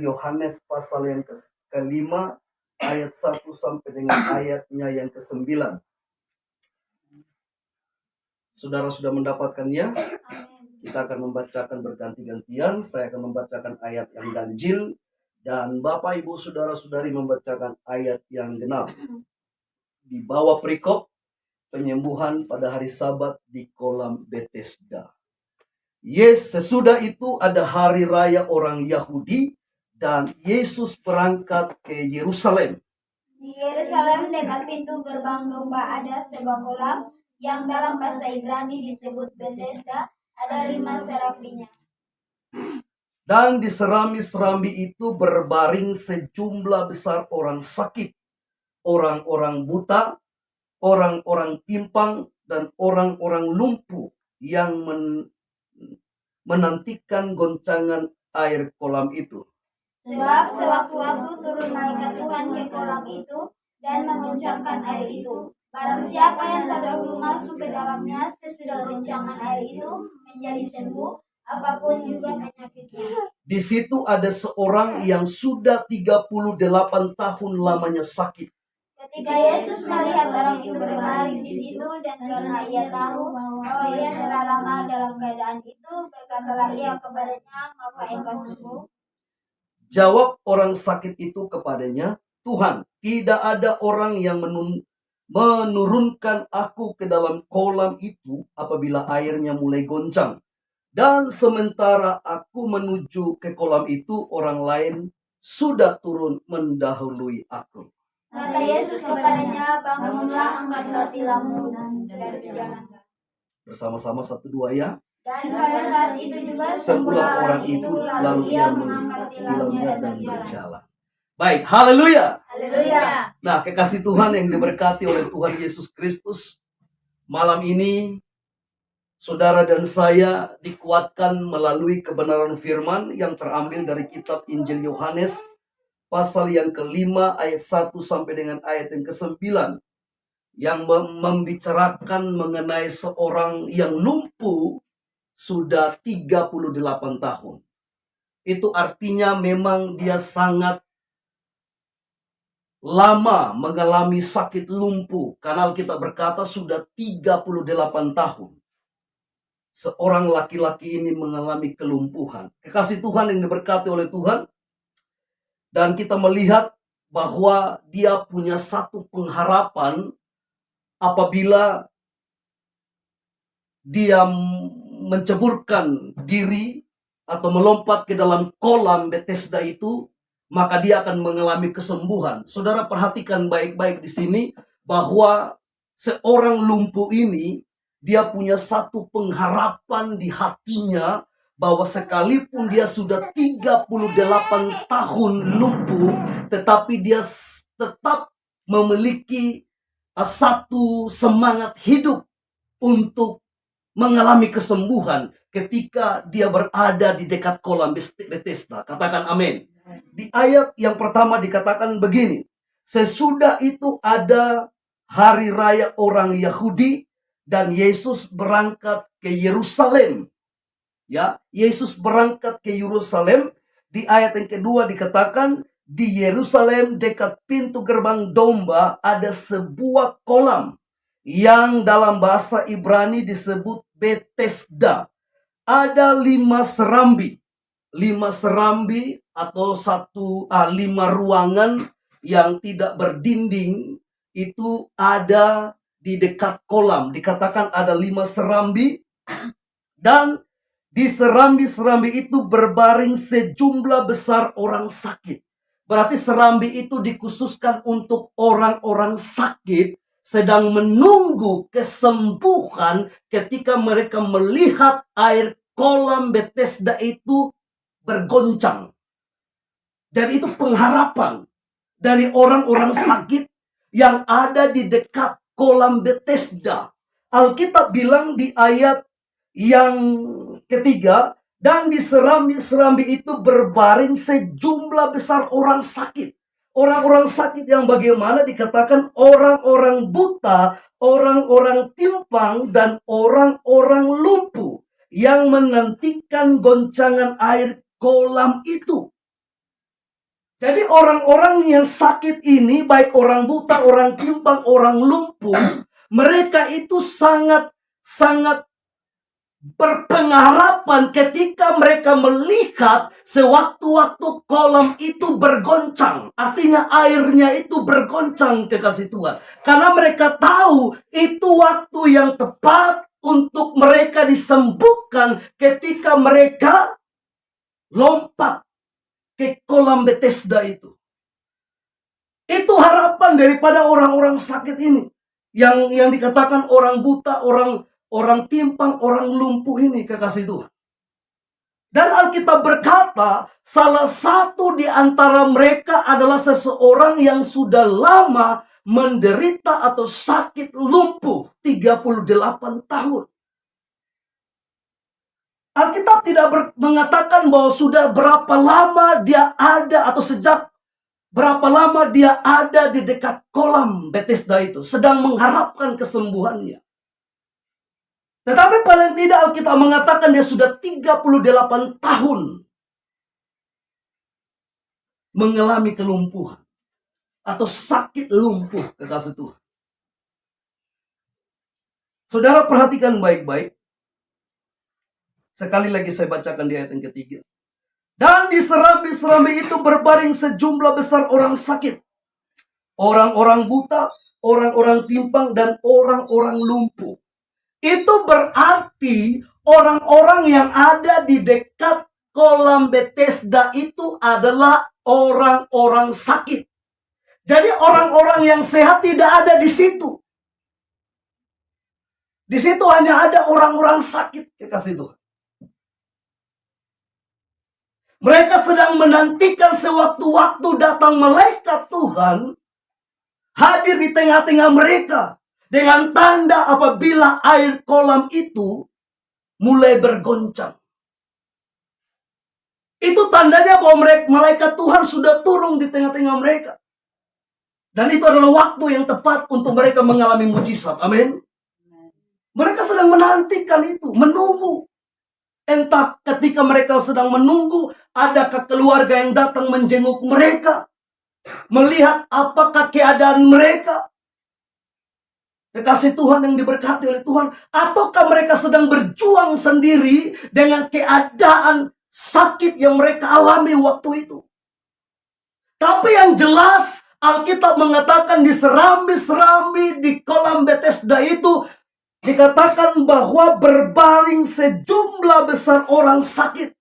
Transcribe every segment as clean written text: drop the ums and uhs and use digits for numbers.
Yohanes pasal yang kelima ayat 1 sampai dengan ayatnya yang ke-9. Saudara sudah mendapatkannya? Kita akan membacakan berganti-gantian. Saya akan membacakan ayat yang ganjil dan Bapak Ibu Saudara-saudari membacakan ayat yang genap. Di bawah perikop penyembuhan pada hari Sabat di kolam Bethesda. Sesudah itu ada hari raya orang Yahudi dan Yesus berangkat ke Yerusalem. Di Yerusalem dekat pintu gerbang domba ada sebuah kolam yang dalam bahasa Ibrani disebut Bethesda, ada 5 serambinya. Dan di serambi-serambi itu berbaring sejumlah besar orang sakit, orang-orang buta, orang-orang timpang, dan orang-orang lumpuh yang menantikan goncangan air kolam itu. Sebab sewaktu-waktu turun malaikat Tuhan ke kolam itu dan mengoncangkan air itu. Barang siapa yang terdahulu masuk ke dalamnya sesudah goncangan air itu menjadi sembuh, apapun juga penyakitnya. Di situ ada seorang yang sudah 38 tahun lamanya sakit. Ketika Yesus melihat orang itu berbaring di situ dan karena ia tahu bahwa ia telah lama dalam keadaan itu, berkatalah ia kepadanya, "Maka engkau sembuh?" Jawab orang sakit itu kepadanya, "Tuhan, tidak ada orang yang menurunkan aku ke dalam kolam itu apabila airnya mulai goncang. Dan sementara aku menuju ke kolam itu, orang lain sudah turun mendahului aku." Kata Yesus kepadanya, "Bangunlah, angkatlah tilammu dan berjalanlah." Bersama-sama 1, 2 ya. Dan pada saat itu juga sembuhlah orang itu, lalu ia mengangkat tilamnya dan berjalan. Baik, haleluya. Haleluya. Nah, kekasih Tuhan yang diberkati oleh Tuhan Yesus Kristus, malam ini saudara dan saya dikuatkan melalui kebenaran firman yang terambil dari kitab Injil Yohanes pasal yang ke-5 ayat 1 sampai dengan ayat yang ke-9 yang membicarakan mengenai seorang yang lumpuh sudah 38 tahun. Itu artinya memang dia sangat lama mengalami sakit lumpuh. Karena kita berkata sudah 38 tahun. Seorang laki-laki ini mengalami kelumpuhan. Kekasih Tuhan yang diberkati oleh Tuhan. Dan kita melihat bahwa dia punya satu pengharapan apabila dia menceburkan diri atau melompat ke dalam kolam Bethesda itu, maka dia akan mengalami kesembuhan. Saudara perhatikan baik-baik di sini bahwa seorang lumpuh ini dia punya satu pengharapan di hatinya bahwa sekalipun dia sudah 38 tahun lumpuh, tetapi dia tetap memiliki satu semangat hidup untuk mengalami kesembuhan ketika dia berada di dekat kolam Bethesda. Katakan amin. Di ayat yang pertama dikatakan begini. Sesudah itu ada hari raya orang Yahudi dan Yesus berangkat ke Yerusalem. Ya, Yesus berangkat ke Yerusalem. Di ayat yang kedua dikatakan di Yerusalem dekat pintu gerbang domba ada sebuah kolam yang dalam bahasa Ibrani disebut Bethesda. Ada 5 serambi. 5 serambi atau 5 ruangan yang tidak berdinding itu ada di dekat kolam. Dikatakan ada 5 serambi dan di serambi-serambi itu berbaring sejumlah besar orang sakit. Berarti serambi itu dikhususkan untuk orang-orang sakit sedang menunggu kesembuhan ketika mereka melihat air kolam Bethesda itu bergoncang. Dan itu pengharapan dari orang-orang sakit yang ada di dekat kolam Bethesda. Alkitab bilang di ayat yang ketiga, dan di serambi-serambi itu berbaring sejumlah besar orang sakit. Orang-orang sakit yang bagaimana dikatakan orang-orang buta, orang-orang timpang, dan orang-orang lumpuh yang menantikan goncangan air kolam itu. Jadi orang-orang yang sakit ini, baik orang buta, orang timpang, orang lumpuh, mereka itu sangat berpengharapan ketika mereka melihat sewaktu-waktu kolam itu bergoncang. Artinya airnya itu bergoncang, kekasih Tuhan. Karena mereka tahu itu waktu yang tepat untuk mereka disembuhkan ketika mereka lompat ke kolam Bethesda itu. Itu harapan daripada orang-orang sakit ini. Yang dikatakan orang buta, orang timpang, orang lumpuh ini, kekasih Tuhan. Dan Alkitab berkata, salah satu di antara mereka adalah seseorang yang sudah lama menderita atau sakit lumpuh 38 tahun. Alkitab tidak mengatakan bahwa sudah berapa lama dia ada atau sejak berapa lama dia ada di dekat kolam Bethesda itu, sedang mengharapkan kesembuhannya. Tetapi paling tidak Alkitab mengatakan dia sudah 38 tahun mengalami kelumpuhan atau sakit lumpuh, kekasih Tuhan. Saudara perhatikan baik-baik. Sekali lagi saya bacakan di ayat yang ketiga. Dan di serambi-serambi itu berbaring sejumlah besar orang sakit. Orang-orang buta, orang-orang timpang, dan orang-orang lumpuh. Itu berarti orang-orang yang ada di dekat kolam Bethesda itu adalah orang-orang sakit. Jadi orang-orang yang sehat tidak ada di situ. Di situ hanya ada orang-orang sakit, kekasih Tuhan. Mereka sedang menantikan sewaktu-waktu datang malaikat Tuhan hadir di tengah-tengah mereka dengan tanda apabila air kolam itu mulai bergoncang. Itu tandanya bahwa malaikat Tuhan sudah turun di tengah-tengah mereka. Dan itu adalah waktu yang tepat untuk mereka mengalami mujizat. Amin. Mereka sedang menantikan itu, menunggu. Entah ketika mereka sedang menunggu, adakah keluarga yang datang menjenguk mereka, melihat apakah keadaan mereka, kekasih Tuhan yang diberkati oleh Tuhan, ataukah mereka sedang berjuang sendiri dengan keadaan sakit yang mereka alami waktu itu. Tapi yang jelas Alkitab mengatakan di serambi-serambi di kolam Bethesda itu dikatakan bahwa berbaring sejumlah besar orang sakit.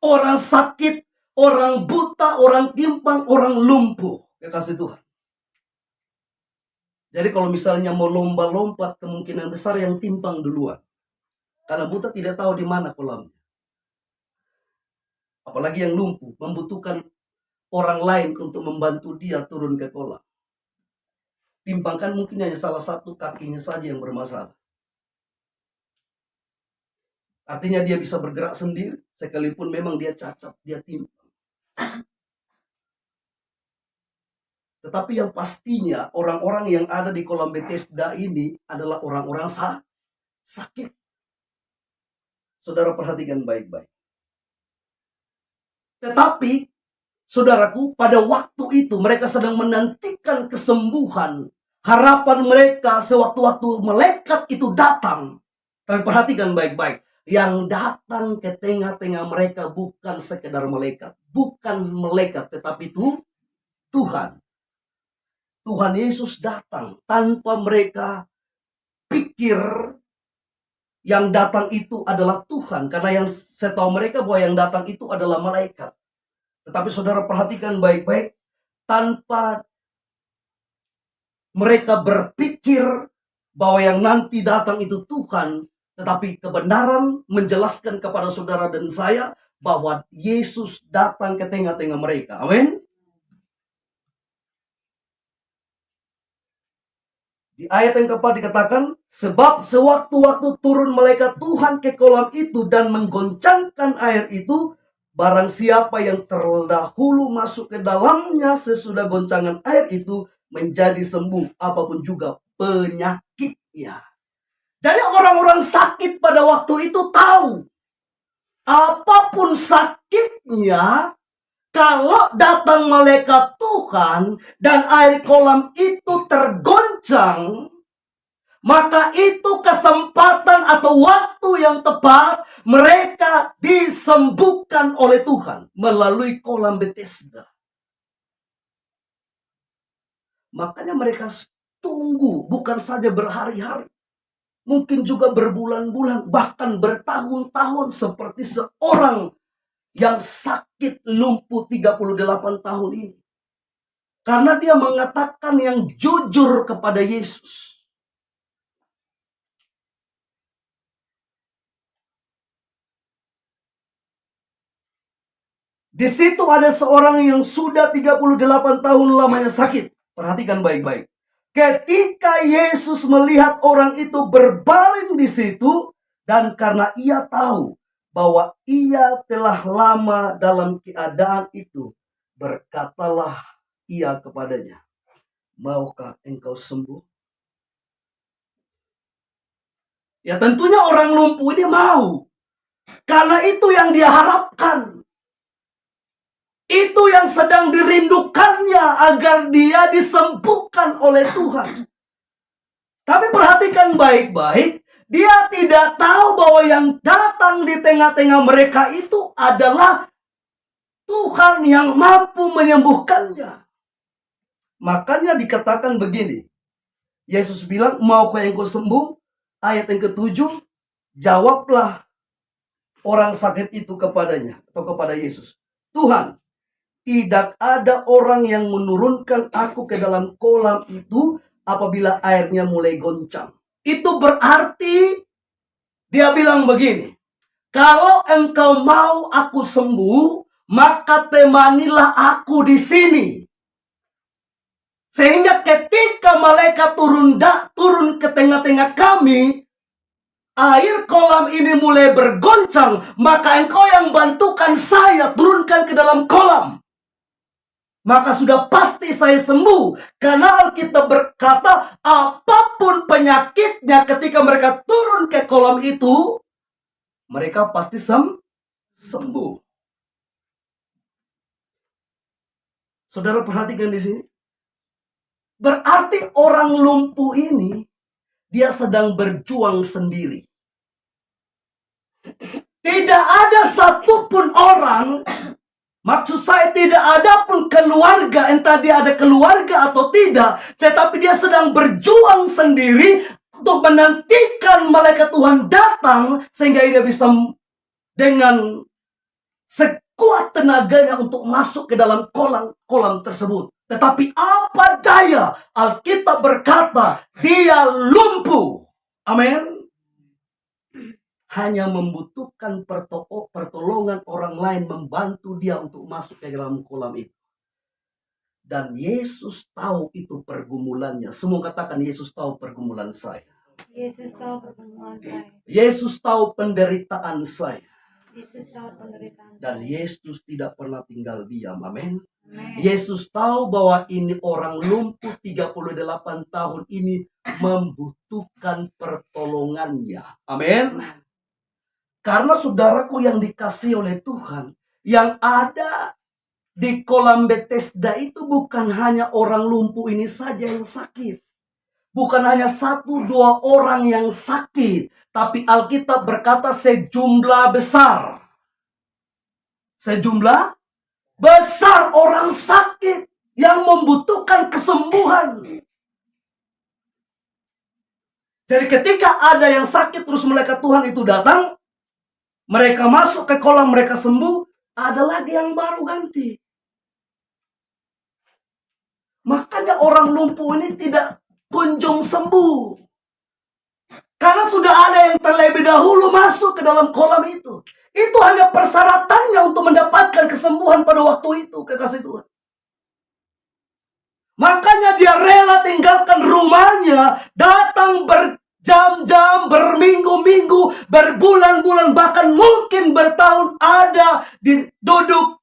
Orang sakit, orang buta, orang timpang, orang lumpuh. Kekasih Tuhan. Jadi kalau misalnya mau lomba-lompat, kemungkinan besar yang timpang duluan. Karena buta tidak tahu di mana kolamnya. Apalagi yang lumpuh, membutuhkan orang lain untuk membantu dia turun ke kolam. Timpang kan mungkin hanya salah satu kakinya saja yang bermasalah. Artinya dia bisa bergerak sendiri, sekalipun memang dia cacat, dia timpang. Tetapi yang pastinya orang-orang yang ada di kolam Bethesda ini adalah orang-orang sakit. Saudara perhatikan baik-baik. Tetapi, saudaraku, pada waktu itu mereka sedang menantikan kesembuhan. Harapan mereka sewaktu-waktu malaikat itu datang. Tapi perhatikan baik-baik. Yang datang ke tengah-tengah mereka bukan sekedar malaikat. Bukan malaikat, tetapi itu Tuhan. Tuhan Yesus datang tanpa mereka pikir yang datang itu adalah Tuhan. Karena yang saya tahu mereka bahwa yang datang itu adalah malaikat. Tetapi saudara perhatikan baik-baik. Tanpa mereka berpikir bahwa yang nanti datang itu Tuhan. Tetapi kebenaran menjelaskan kepada saudara dan saya bahwa Yesus datang ke tengah-tengah mereka. Amin. Di ayat yang keempat dikatakan, sebab sewaktu-waktu turun malaikat Tuhan ke kolam itu dan menggoncangkan air itu, barang siapa yang terdahulu masuk ke dalamnya sesudah goncangan air itu menjadi sembuh apapun juga penyakitnya. Jadi orang-orang sakit pada waktu itu tahu apapun sakitnya, Kalau datang malaikat Tuhan dan air kolam itu tergoncang, maka itu kesempatan atau waktu yang tepat mereka disembuhkan oleh Tuhan melalui kolam Bethesda. Makanya mereka tunggu, bukan saja berhari-hari, mungkin juga berbulan-bulan, bahkan bertahun-tahun, seperti seorang yang sakit lumpuh 38 tahun ini. Karena dia mengatakan yang jujur kepada Yesus. Di situ ada seorang yang sudah 38 tahun lamanya sakit. Perhatikan baik-baik. Ketika Yesus melihat orang itu berbaring di situ, dan karena ia tahu bahwa ia telah lama dalam keadaan itu, berkatalah ia kepadanya, "Maukah engkau sembuh?" Ya tentunya orang lumpuh ini mau. Karena itu yang dia harapkan. Itu yang sedang dirindukannya agar dia disembuhkan oleh Tuhan. Tapi perhatikan baik-baik, dia tidak tahu bahwa yang datang di tengah-tengah mereka itu adalah Tuhan yang mampu menyembuhkannya. Makanya dikatakan begini. Yesus bilang, "Maukah engkau sembuh?" Ayat yang ke-7, jawablah orang sakit itu kepadanya atau kepada Yesus, "Tuhan, tidak ada orang yang menurunkan aku ke dalam kolam itu apabila airnya mulai goncang." Itu berarti dia bilang begini, "Kalau engkau mau aku sembuh, maka temanilah aku di sini." Sehingga ketika malaikat turun ke tengah-tengah kami, air kolam ini mulai bergoncang, maka engkau yang bantukan saya turunkan ke dalam kolam. Maka sudah pasti saya sembuh. Karena Alkitab berkata, apapun penyakitnya ketika mereka turun ke kolam itu, mereka pasti sembuh. Saudara perhatikan di sini. Berarti orang lumpuh ini, dia sedang berjuang sendiri. Tidak ada satupun orang, maksud saya tidak ada pun keluarga, entah dia ada keluarga atau tidak, tetapi dia sedang berjuang sendiri untuk menantikan malaikat Tuhan datang sehingga dia bisa dengan sekuat tenaganya untuk masuk ke dalam kolam tersebut. Tetapi apa daya, Alkitab berkata dia lumpuh. Amin. Hanya membutuhkan pertolongan orang lain membantu dia untuk masuk ke dalam kolam itu. Dan Yesus tahu itu pergumulannya. Semua katakan, Yesus tahu pergumulan saya. Yesus tahu pergumulan saya. Yesus tahu penderitaan saya. Yesus tahu penderitaan Dan saya. Yesus tidak pernah tinggal diam. Amin. Amen. Yesus tahu bahwa ini orang lumpuh 38 tahun ini membutuhkan pertolongannya. Amin. Karena saudaraku yang dikasihi oleh Tuhan, yang ada di kolam Bethesda itu bukan hanya orang lumpuh ini saja yang sakit. Bukan hanya 1-2 orang yang sakit. Tapi Alkitab berkata sejumlah besar. Sejumlah besar orang sakit yang membutuhkan kesembuhan. Jadi ketika ada yang sakit terus malaikat Tuhan itu datang, mereka masuk ke kolam, mereka sembuh, ada lagi yang baru ganti. Makanya orang lumpuh ini tidak kunjung sembuh. Karena sudah ada yang terlebih dahulu masuk ke dalam kolam itu. Itu hanya persyaratannya untuk mendapatkan kesembuhan pada waktu itu, kekasih Tuhan. Makanya dia rela tinggalkan rumahnya, datang berjam-jam, berminggu-minggu, berbulan-bulan, bahkan mungkin bertahun ada duduk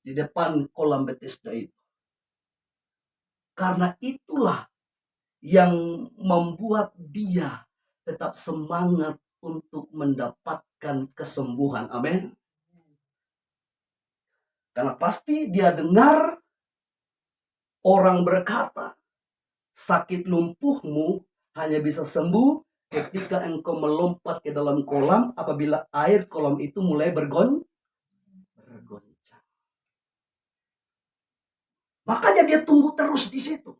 di depan kolam Bethesda itu. Karena itulah yang membuat dia tetap semangat untuk mendapatkan kesembuhan. Amin. Karena pasti dia dengar orang berkata, sakit lumpuhmu hanya bisa sembuh ketika engkau melompat ke dalam kolam apabila air kolam itu mulai bergoncang. Makanya dia tunggu terus di situ.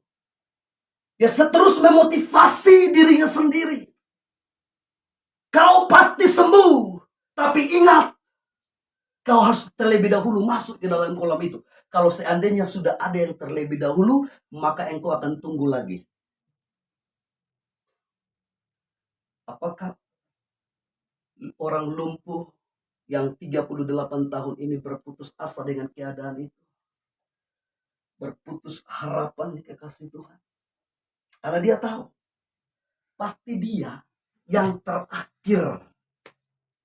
Dia terus memotivasi dirinya sendiri. Kau pasti sembuh. Tapi ingat, kau harus terlebih dahulu masuk ke dalam kolam itu. Kalau seandainya sudah ada yang terlebih dahulu, maka engkau akan tunggu lagi. Apakah orang lumpuh yang 38 tahun ini berputus asa dengan keadaan itu? Berputus harapan di kekasih Tuhan. Karena dia tahu, pasti dia yang terakhir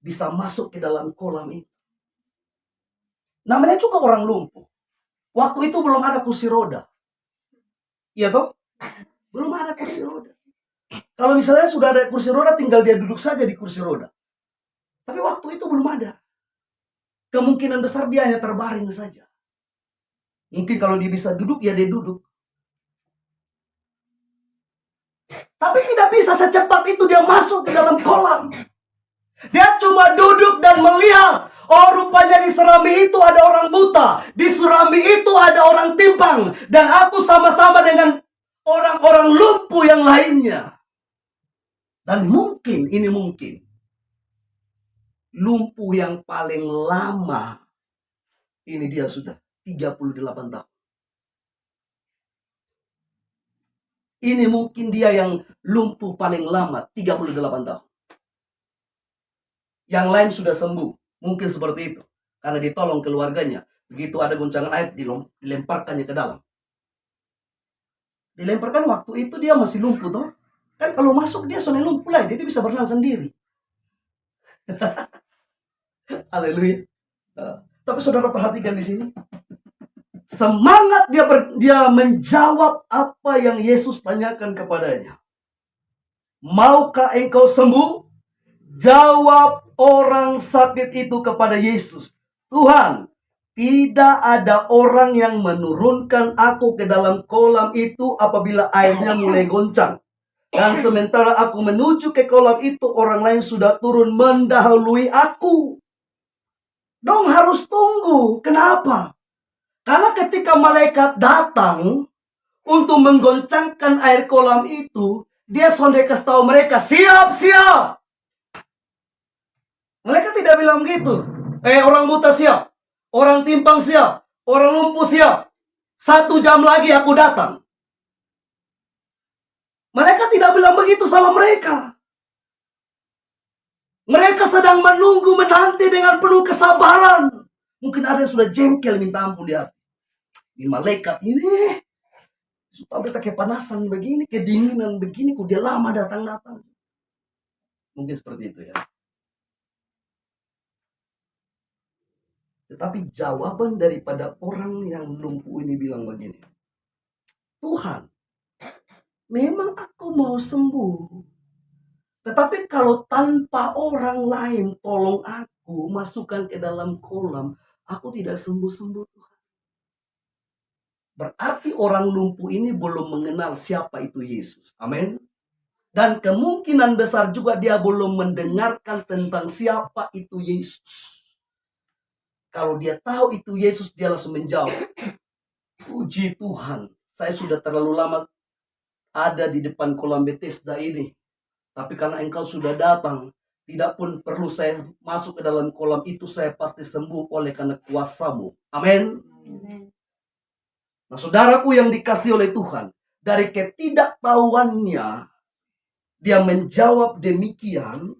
bisa masuk ke dalam kolam itu. Namanya juga orang lumpuh. Waktu itu belum ada kursi roda. Iya toh? Belum ada kursi roda. Kalau misalnya sudah ada kursi roda, tinggal dia duduk saja di kursi roda. Tapi waktu itu belum ada. Kemungkinan besar dia hanya terbaring saja. Mungkin kalau dia bisa duduk, ya dia duduk. Tapi tidak bisa secepat itu dia masuk ke dalam kolam. Dia cuma duduk dan melihat. Oh, rupanya di Serambi itu ada orang buta. Di Serambi itu ada orang timpang. Dan aku sama-sama dengan orang-orang lumpuh yang lainnya. Dan mungkin, ini mungkin, lumpuh yang paling lama, ini dia sudah 38 tahun. Ini mungkin dia yang lumpuh paling lama, 38 tahun. Yang lain sudah sembuh. Mungkin seperti itu. Karena ditolong keluarganya. Begitu ada goncangan air, dilemparkannya ke dalam. Dilemparkan waktu itu dia masih lumpuh toh. Kan kalau masuk dia sudah lumpuh lagi. Dia bisa berenang sendiri. Haleluya. Tapi saudara perhatikan di sini. Semangat dia menjawab apa yang Yesus tanyakan kepadanya. Maukah engkau sembuh? Jawab orang sakit itu kepada Yesus. Tuhan, tidak ada orang yang menurunkan aku ke dalam kolam itu apabila airnya mulai goncang. Dan sementara aku menuju ke kolam itu, orang lain sudah turun mendahului aku. Dong harus tunggu. Kenapa? Karena ketika malaikat datang untuk menggoncangkan air kolam itu, dia sudah kasih tahu mereka, siap, siap. Mereka tidak bilang begitu. Orang buta siap. Orang timpang siap. Orang lumpuh siap. 1 jam lagi aku datang. Mereka tidak bilang begitu sama mereka. Mereka sedang menunggu, menanti dengan penuh kesabaran. Mungkin ada yang sudah jengkel minta ampun di hati. Ini malaikat ini. Sudah beta kepanasan begini, kedinginan begini. Kok dia lama datang-datang. Mungkin seperti itu ya. Tetapi jawaban daripada orang yang lumpuh ini bilang begini. Tuhan, memang aku mau sembuh. Tetapi kalau tanpa orang lain tolong aku masukkan ke dalam kolam, aku tidak sembuh-sembuh Tuhan. Berarti orang lumpuh ini belum mengenal siapa itu Yesus. Amin. Dan kemungkinan besar juga dia belum mendengarkan tentang siapa itu Yesus. Kalau dia tahu itu Yesus, dia langsung menjawab, puji Tuhan, saya sudah terlalu lama ada di depan kolam Bethesda ini. Tapi karena engkau sudah datang, tidak pun perlu saya masuk ke dalam kolam itu, saya pasti sembuh oleh karena kuasa-Mu. Amin. Nah, saudaraku yang dikasih oleh Tuhan, dari ketidaktahuannya, dia menjawab demikian,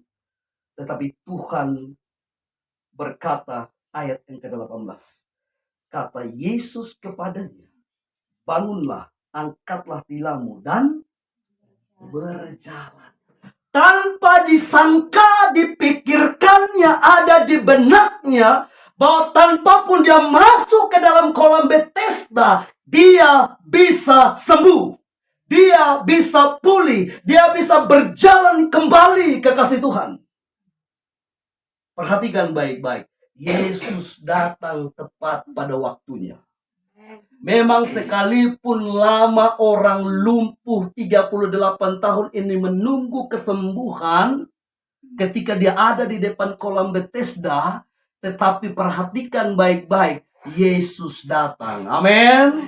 tetapi Tuhan berkata, ayat yang ke-18. Kata Yesus kepadanya, bangunlah, angkatlah tilammu dan berjalan. Tanpa disangka, dipikirkannya, ada di benaknya, bahwa tanpa pun dia masuk ke dalam kolam Bethesda, dia bisa sembuh. Dia bisa pulih. Dia bisa berjalan kembali ke kasih Tuhan. Perhatikan baik-baik. Yesus datang tepat pada waktunya. Memang sekalipun lama orang lumpuh 38 tahun ini menunggu kesembuhan ketika dia ada di depan kolam Bethesda, tetapi perhatikan baik-baik, Yesus datang. Amin.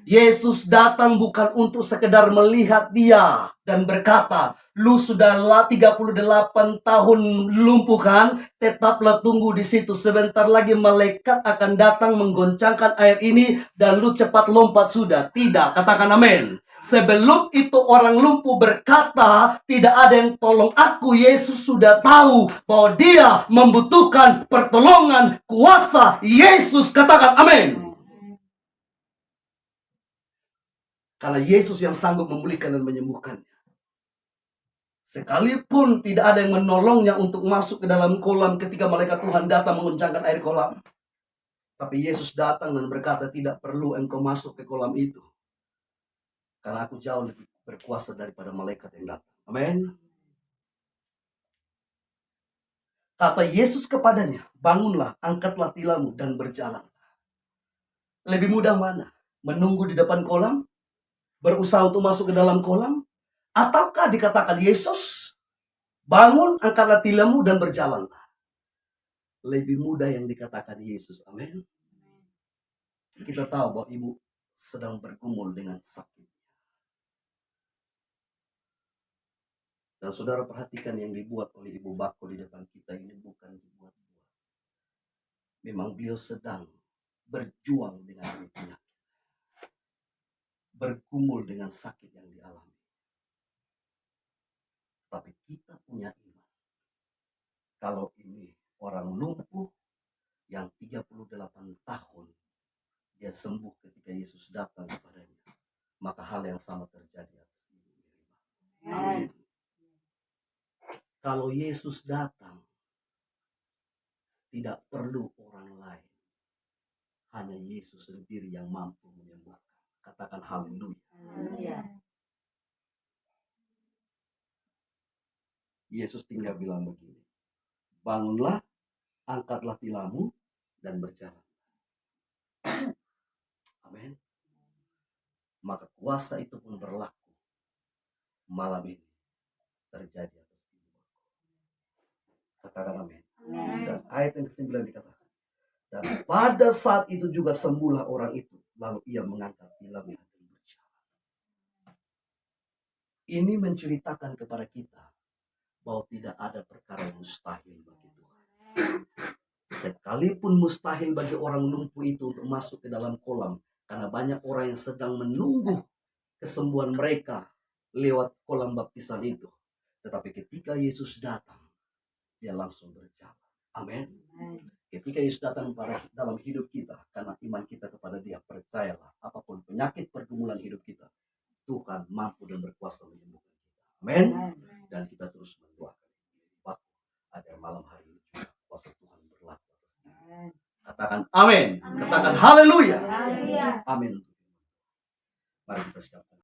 Yesus datang bukan untuk sekedar melihat dia dan berkata, lu sudah 38 tahun lumpuh kan? Tetaplah tunggu di situ. Sebentar lagi malaikat akan datang menggoncangkan air ini dan lu cepat lompat sudah. Tidak, katakan amin. Sebelum itu orang lumpuh berkata, tidak ada yang tolong aku. Yesus sudah tahu bahwa dia membutuhkan pertolongan kuasa Yesus. Katakan amin. Karena Yesus yang sanggup memulihkan dan menyembuhkannya. Sekalipun tidak ada yang menolongnya untuk masuk ke dalam kolam ketika malaikat Tuhan datang mengoncangkan air kolam. Tapi Yesus datang dan berkata, tidak perlu engkau masuk ke kolam itu. Karena aku jauh lebih berkuasa daripada malaikat yang datang. Amin. Kata Yesus kepadanya, bangunlah, angkatlah tilammu dan berjalan. Lebih mudah mana? Menunggu di depan kolam? Berusaha untuk masuk ke dalam kolam? Ataukah dikatakan Yesus, bangun, angkatlah tilammu dan berjalanlah. Lebih mudah yang dikatakan Yesus. Amin. Kita tahu bahwa ibu sedang bergumul dengan sakit. Dan saudara perhatikan yang dibuat oleh Ibu Bako di depan kita ini bukan dibuat-buat. Memang beliau sedang berjuang dengan penyakit. Bergumul dengan sakit yang dialami. Tapi kita punya iman. Kalau ini orang lumpuh yang 38 tahun dia sembuh ketika Yesus datang kepadanya, maka hal yang sama terjadi atas ibu Miriam. Amin. Kalau Yesus datang, tidak perlu orang lain. Hanya Yesus sendiri yang mampu menyembuhkan. Katakan haleluya. Yesus tinggal bilang begini, bangunlah, angkatlah tilammu, dan berjalan. Amin. Maka kuasa itu pun berlaku malam ini terjadi atas ibu. Katakan amin. Dan ayat yang ke-9 dikatakan, dan pada saat itu juga sembuhlah orang itu, lalu ia mengangkat tilamnya dan berjalan. Ini menceritakan kepada kita bahwa tidak ada perkara yang mustahil bagi Tuhan. Sekalipun mustahil bagi orang lumpuh itu untuk masuk ke dalam kolam, karena banyak orang yang sedang menunggu kesembuhan mereka lewat kolam baptisan itu. Tetapi ketika Yesus datang, dia langsung berjalan. Amin. Ketika Yesus datang dalam hidup kita, karena iman kita kepada dia, percayalah, apapun penyakit pergumulan hidup kita, Tuhan mampu dan berkuasa menyembuhkan kita. Amin. Dan kita terus mendoakan agar malam hari ini juga kuasa Tuhan berlaku atas kita. Katakan amin. Katakan haleluya. Amin. Mari kita siapkan.